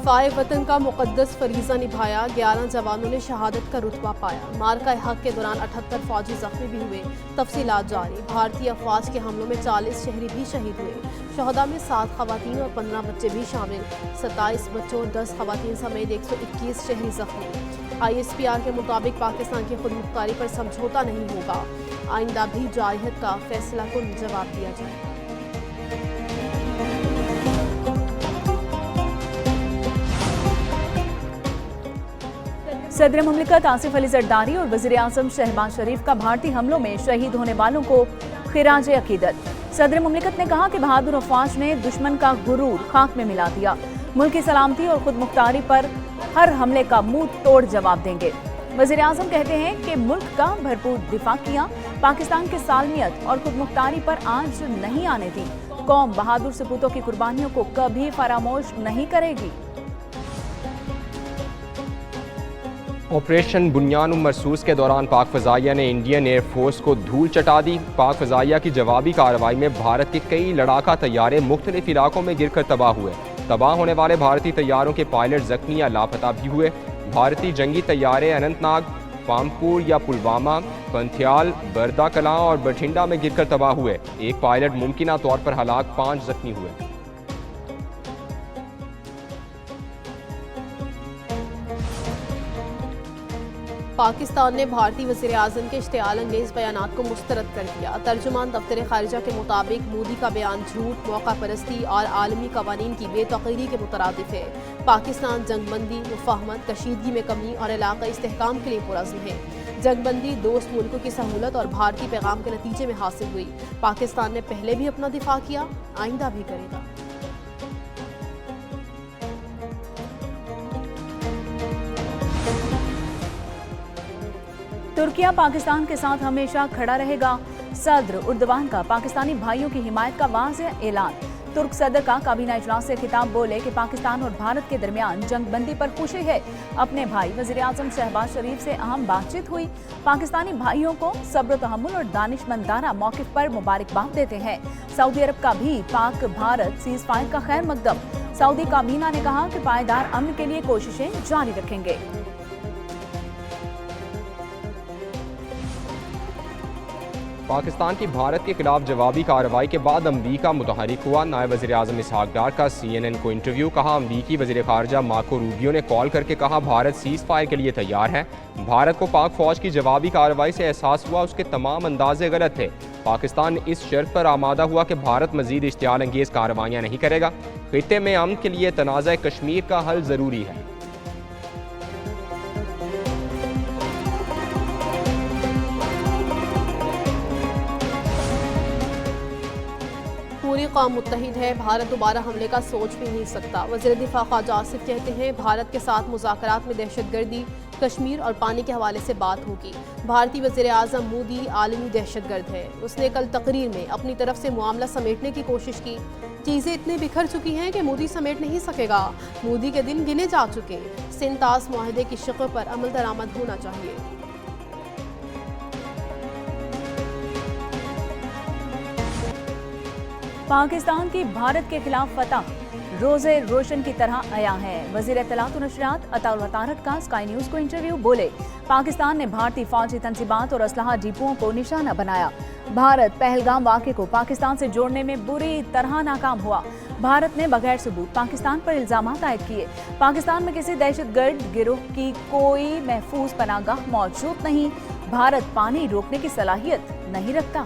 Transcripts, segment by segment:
दिफाए वतन का मुकद्दस फरीजा निभाया, 11 जवानों ने शहादत का रुतबा पाया। मार्का हक के दौरान 78 फौजी जख्मी भी हुए, तफसीलात जारी। भारतीय अफवाज के हमलों में 40 शहरी भी शहीद हुए। शहदा में 7 खवातीन और 15 बच्चे भी शामिल। 27 बच्चों और 10 खवातीन समेत 121 शहरी जख्मी। ISPR के मुताबिक पाकिस्तान की खुद मुख्तारी पर समझौता नहीं होगा। आइंदा भी जारहियत का फैसला कुन जवाब दिया जाएगा। सदर मुमलिकत आसिफ अली जरदारी और वज़ीर आज़म शहबाज शरीफ का भारतीय हमलों में शहीद होने वालों को खिराज अकीदत। सदर मुमलिकत ने कहा कि बहादुर अफवाज ने दुश्मन का गुरूर खाक में मिला दिया। मुल्क की सलामती और खुद मुख्तारी पर हर हमले का मुंह तोड़ जवाब देंगे। वज़ीर आज़म कहते हैं कि मुल्क का भरपूर दिफा किया, पाकिस्तान की सालमियत और खुद मुख्तारी पर आंच नहीं आने दी। कौम बहादुर सपूतों की कुर्बानियों को कभी फरामोश नहीं करेगी। ऑपरेशन बुनियान मरसूस के दौरान पाक फ़ज़ाइया ने इंडियन एयरफोर्स को धूल चटा दी। पाक फ़ज़ाइया की जवाबी कार्रवाई में भारत के कई लड़ाका तैयारे मुख्तलिफ इलाकों में गिरकर तबाह हुए। तबाह होने वाले भारतीय तैयारों के पायलट जख्मी या लापता भी हुए। भारतीय जंगी तैयारे अनंतनाग, पामपुर या पुलवामा, पंथियाल, बरदा कलां और बठिंडा में गिरकर तबाह हुए। एक पायलट मुमकिना तौर पर हलाक, 5 जख्मी हुए। पाकिस्तान ने भारतीय वज़ीर आज़म के इश्तिआल अंगेज़ बयानात को मुस्तरद कर दिया। तर्जुमान दफ्तर खारिजा के मुताबिक मोदी का बयान झूठ, मौका परस्ती और आलमी कवानीन की बेतक़ीरी के मुतरादिफ है। पाकिस्तान जंगबंदी, मुफाहमत, कशीदगी में कमी और इलाक़ाई इस्तेहकाम के लिए पुरज़्म है। जंगबंदी दोस्त मुल्कों की सहूलत और भारतीय पैगाम के नतीजे में हासिल हुई। पाकिस्तान ने पहले भी अपना दिफा किया, आइंदा भी करेगा। तुर्किया पाकिस्तान के साथ हमेशा खड़ा रहेगा। सदर उर्दवान का पाकिस्तानी भाइयों की हिमायत का वाज़ेह ऐलान। तुर्क सदर का काबीना इजलास से खिताब बोले कि पाकिस्तान और भारत के दरमियान जंगबंदी पर खुशी है। अपने भाई वज़ीर आज़म शहबाज शरीफ से अहम बातचीत हुई। पाकिस्तानी भाइयों को सब्र, तहम्मुल और दानिशमंदाना मौक़िफ़ पर मुबारकबाद देते हैं। सऊदी अरब का भी पाक भारत सीज़ फायर का खैर मकदम। सऊदी काबीना ने कहा कि पायदार अमन के लिए कोशिशें जारी रखेंगे। पाकिस्तान की भारत के खिलाफ जवाबी कार्रवाई के बाद अमरीका मुतहरिक हुआ। नायब वज़ीर आज़म इसहाक डार का CNN को इंटरव्यू। कहा, अमरीकी वज़ीर ख़ारजा मार्को रूबियो ने कॉल करके कहा भारत सीज़ फायर के लिए तैयार है। भारत को पाक फ़ौज की जवाबी कार्रवाई से एहसास हुआ उसके तमाम अंदाजे गलत थे। पाकिस्तान इस शर्त पर आमादा हुआ कि भारत मज़ीद इश्तियाल अंगेज़ कार्रवाइयाँ नहीं करेगा। खित्ते में अमन के लिए तनाज़ा कश्मीर का हल ज़रूरी है। पूरी कौम मुत्तहिद है, भारत दोबारा हमले का सोच भी नहीं सकता। वज़ीर दिफा ख्वाजा आसिफ कहते हैं भारत के साथ मुज़ाकरात में दहशतगर्दी, कश्मीर और पानी के हवाले से बात होगी। भारतीय वज़ीर आज़म मोदी आलमी दहशतगर्द है। उसने कल तकरीर में अपनी तरफ से मामला समेटने की कोशिश की। चीज़ें इतनी बिखर चुकी हैं कि मोदी समेट नहीं सकेगा। मोदी के दिन गिने जा चुके। सिंतास मुआहदे की शक्ल पर अमल दरामद होना चाहिए। पाकिस्तान की भारत के खिलाफ फतह रोज़े रोशन की तरह आया है। वज़ीर इत्तलात और नशरियात अताउल वतारत का स्काई न्यूज़ को इंटरव्यू। बोले, पाकिस्तान ने भारतीय फौजी तंजीबात और असलहा डिपुओं को निशाना बनाया। भारत पहलगाम वाक़े को पाकिस्तान से जोड़ने में बुरी तरह नाकाम हुआ। भारत ने बगैर सबूत पाकिस्तान पर इल्ज़ामात आयद किए। पाकिस्तान में किसी दहशतगर्द गिरोह की कोई महफूज पनाहगाह मौजूद नहीं। भारत पानी रोकने की सलाहियत नहीं रखता।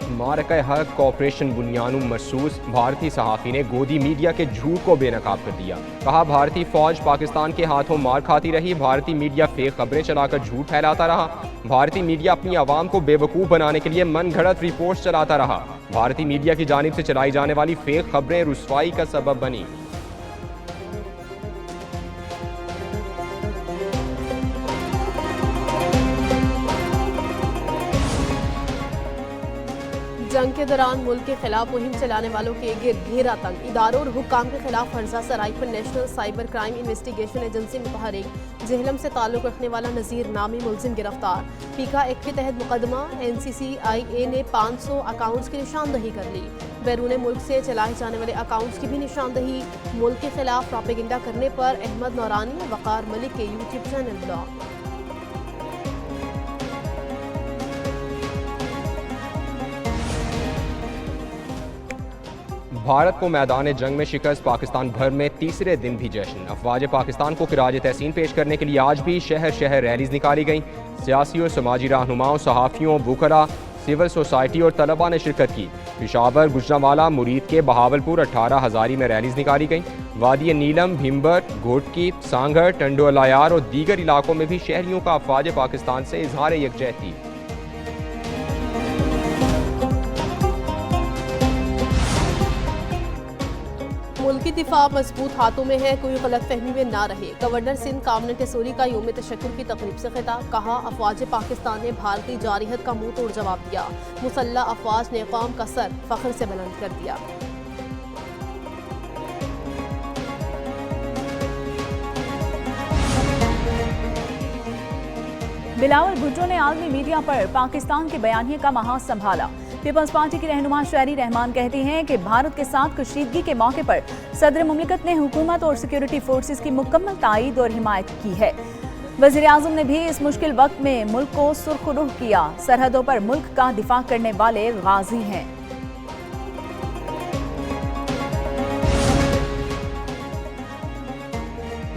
मारका हक ऑपरेशन बुनियान मरसूस। भारतीय सहाफ़ी ने गोदी मीडिया के झूठ को बेनकाब कर दिया। कहा, भारतीय फौज पाकिस्तान के हाथों मार खाती रही। भारतीय मीडिया फेक खबरें चलाकर झूठ फैलाता रहा। भारतीय मीडिया अपनी आवाम को बेवकूफ़ बनाने के लिए मन घड़त रिपोर्ट्स चलाता रहा। भारतीय मीडिया की जानिब से चलाई जाने वाली फेक खबरें रुसवाई का सबब बनी। जंग के दौरान मुल्क के खिलाफ मुहिम चलाने वालों के गिर्द घेरा तंग, इदारों और हुक्काम के खिलाफ फर्जा सराई पर national cyber crime investigation agency मुतहरिक, जेहलम से ताल्लुक रखने वाला नज़ीर नामी मुलजिम गिरफ्तार। पीका एक्ट के तहत मुकदमा NCCIA ने 500 अकाउंट्स की निशानदही कर ली। बैरून मुल्क से चलाए जाने वाले अकाउंट्स की भी निशानदही। मुल्क के खिलाफ प्रोपेगेंडा करने पर अहमद नौरानी और वकार मलिक के यूट्यूब चैनल ब्लॉक। भारत को मैदान जंग में शिकस्त, पाकिस्तान भर में तीसरे दिन भी जश्न। अफवाज पाकिस्तान को खिराज तहसीन पेश करने के लिए आज भी शहर शहर रैलीज निकाली गईं। सियासी और समाजी रहनुमाओं, सहाफ़ियों, वुकरा, सिविल सोसाइटी और तलबा ने शिरकत की। पिशावर, गुजरांवाला, मुरीद के बहावलपुर 18 हज़ारी में रैलीज निकाली गईं। वादी नीलम, भिम्बर, घोटकी, सांगड़, टंडो अलायार और दीगर इलाकों में भी शहरियों का अफवाज पाकिस्तान से इजहार यकजहती। मुल्की दिफा मजबूत हाथों में है, कोई गलतफहमी में ना रहे। गवर्नर सिंध कामना टेसोरी का यौम तशक्कुर की तकरीब से खिताब, कहा अफवाज पाकिस्तान ने भारतीय जारहियत का मुंह तोड़ जवाब दिया। मुसल्लह अफवाज ने कौम का सर फख्र से बुलंद कर दिया। बिलावल भुट्टो ने आलमी मीडिया पर पाकिस्तान के बयानिए का महाज संभाला। पीपल्स पार्टी की रहनुमा शहरी रहमान कहती हैं कि भारत के साथ कशीदगी के मौके पर सदर मुमलिकत ने हुकूमत और सिक्योरिटी फोर्सेस की मुकम्मल ताईद और हिमायत की है। वज़ीर आज़म ने भी इस मुश्किल वक्त में मुल्क को सुरखरुह किया। सरहदों पर मुल्क का दिफा करने वाले गाजी हैं।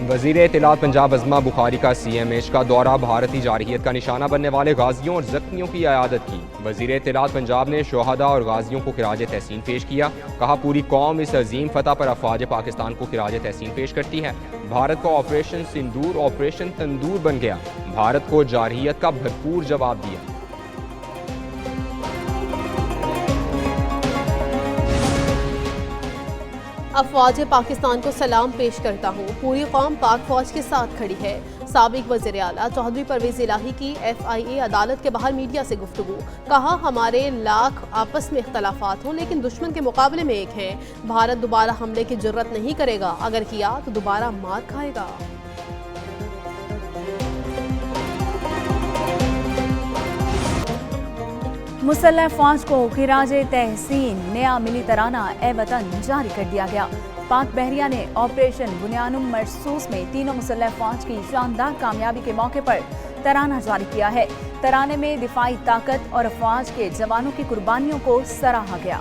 वज़ीर इत्तलात पंजाब अज़मा बुखारी का CMH का दौरा, भारतीय जारहियत का निशाना बनने वाले गाजियों और जख्मियों की आयादत की। वज़ीर इत्तलात पंजाब ने शोहदा और गाजियों को खिराज तहसीन पेश किया। कहा पूरी कौम इस अजीम फतह पर अफवाज पाकिस्तान को खिराज तहसीन पेश करती है। भारत का ऑपरेशन सिंदूर ऑपरेशन तंदूर बन गया। भारत को जारहियत का भरपूर जवाब दिया। अफवाज पाकिस्तान को सलाम पेश करता हूँ, पूरी कौम पाक फौज के साथ खड़ी है। साबिक वज़ीर आला चौधरी परवेज़ इलाही की FIA अदालत के बाहर मीडिया से गुफ्तगू, कहा हमारे लाख आपस में इख्तलाफात हों लेकिन दुश्मन के मुकाबले में एक हैं। भारत दोबारा हमले की जुर्रत नहीं करेगा, अगर किया तो दोबारा मार खाएगा। मुसल्लह फौज को खिराज तहसीन नया मिली तराना ए वतन जारी कर दिया गया। पाक बहरिया ने ऑपरेशन बुनियानुम मरसूस में तीनों मुसल्लह फौज की शानदार कामयाबी के मौके पर तराना जारी किया है। तराने में दिफाई ताकत और फौज के जवानों की कुर्बानियों को सराहा गया।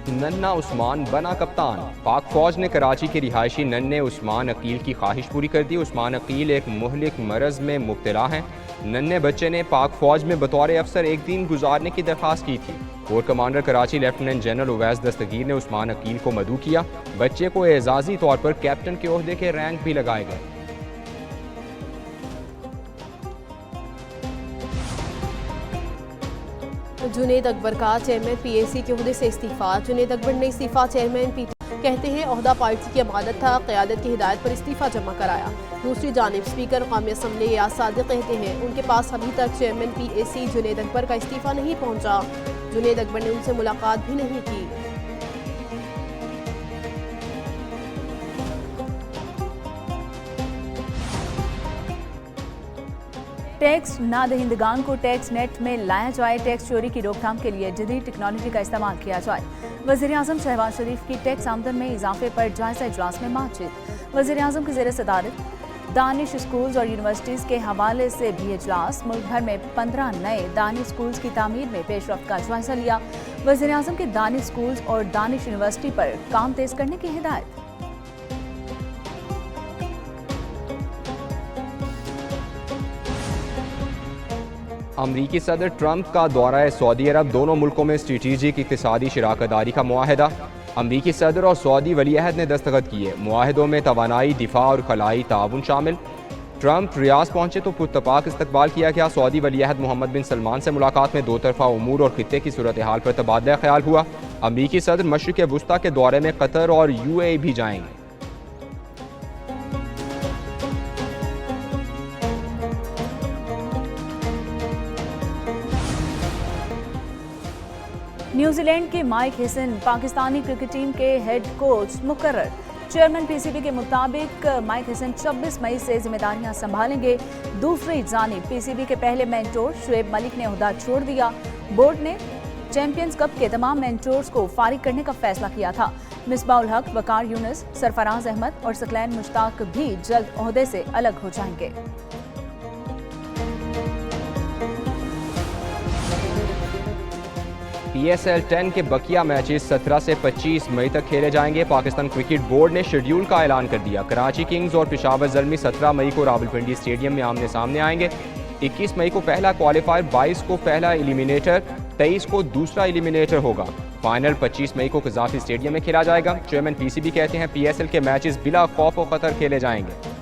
नन्ना उस्मान बना कप्तान, पाक फौज ने कराची के रिहायशी नन्हे उस्मान अकील की ख्वाहिश पूरी कर दी। उस्मान अकील एक मुहलिक मरज में मुब्तला हैं। नन्हे बच्चे ने पाक फौज में बतौर अफसर एक दिन गुजारने की दरख्वास्त की थी। Core commander Karachi lieutenant general Uwais Dastgir ने उस्मान अकील को मदऊ किया। बच्चे को एजाजी तौर पर कैप्टन के ओहदे के रैंक भी लगाए गए। जुनेद अकबर का चेयरमैन PAC के ओहदे से इस्तीफा। जुनेद अकबर ने इस्तीफा चेयरमैन PT कहते हैं ओहदा पार्टी की अमानत था, क़यादत की हिदायत पर इस्तीफा जमा कराया। दूसरी जानिब स्पीकर कौमी असम्बली याद सादिक कहते हैं उनके पास अभी तक चेयरमैन PAC जुनेद अकबर का इस्तीफा नहीं पहुंचा। जुनेद अकबर ने उनसे मुलाकात भी नहीं की। टैक्स नादहिंदगान को टैक्स नेट में लाया जाए, टैक्स चोरी की रोकथाम के लिए जदीद टेक्नोलॉजी का इस्तेमाल किया जाए। वज़ीर आज़म शहबाज शरीफ की टैक्स आमदन में इजाफे पर जायजा इजलास में बातचीत। वज़ीर आज़म की ज़ेर सदारत दानिश स्कूल्स और यूनिवर्सिटीज़ के हवाले से भी इजलास। मुल्क भर में 15 नए दानिश स्कूल्स की तामीर में पेशरफ्त का जायजा लिया। वज़ीर आज़म के दानिश स्कूल्स और दानिश यूनिवर्सिटी पर काम तेज करने की हिदायत। अमरीकी सदर ट्रंप का दौरा सऊदी अरब, दोनों मुल्कों में स्ट्रेटेजिक इक़्तिसादी शराकतदारी का मुआहदा। अमरीकी सदर और सऊदी वलीअहद ने दस्तखत किए। मुआहदों में तवानाई, दिफा और खलाई ताउन शामिल। ट्रंप रियाज पहुंचे तो पुरतपाक इस्तकबाल किया गया। सऊदी वलीअहद मोहम्मद बिन सलमान से मुलाकात में दो तरफा उमूर और खित्ते की सूरत हाल पर तबादला ख्याल हुआ। अमरीकी सदर मशरिक़ वुस्ता के दौरे में कतर और UAE भी जाएंगे। न्यूजीलैंड के Mike Hesson Pakistani cricket team के हेड कोच मुकर्रर। चेयरमैन पीसीबी के मुताबिक माइक हेसन 26 मई से जिम्मेदारियां संभालेंगे। दूसरी जानिब पीसीबी के पहले मेंटोर शुएब मलिक ने ओहदा छोड़ दिया। बोर्ड ने चैंपियंस कप के तमाम मेंटोर्स को फारिग करने का फैसला किया था। मिसबाउल हक, वकार यूनुस, सरफराज अहमद और सकलैन मुश्ताक भी जल्द ओहदे से अलग हो जाएंगे। PSL 10 के बकिया मैचेस 17 से 25 मई तक खेले जाएंगे। पाकिस्तान क्रिकेट बोर्ड ने शेड्यूल का ऐलान कर दिया। कराची किंग्स और पेशावर ज़ल्मी 17 मई को रावलपिंडी स्टेडियम में आमने सामने आएंगे। 21 मई को पहला क्वालिफायर, 22 को पहला एलिमिनेटर, 23 को दूसरा एलिमिनेटर होगा। फाइनल 25 मई को कज़ाफ़ी स्टेडियम में खेला जाएगा। चेयरमैन PCB कहते हैं PSL के मैचेस बिला खौफ व खतर खेले जाएंगे।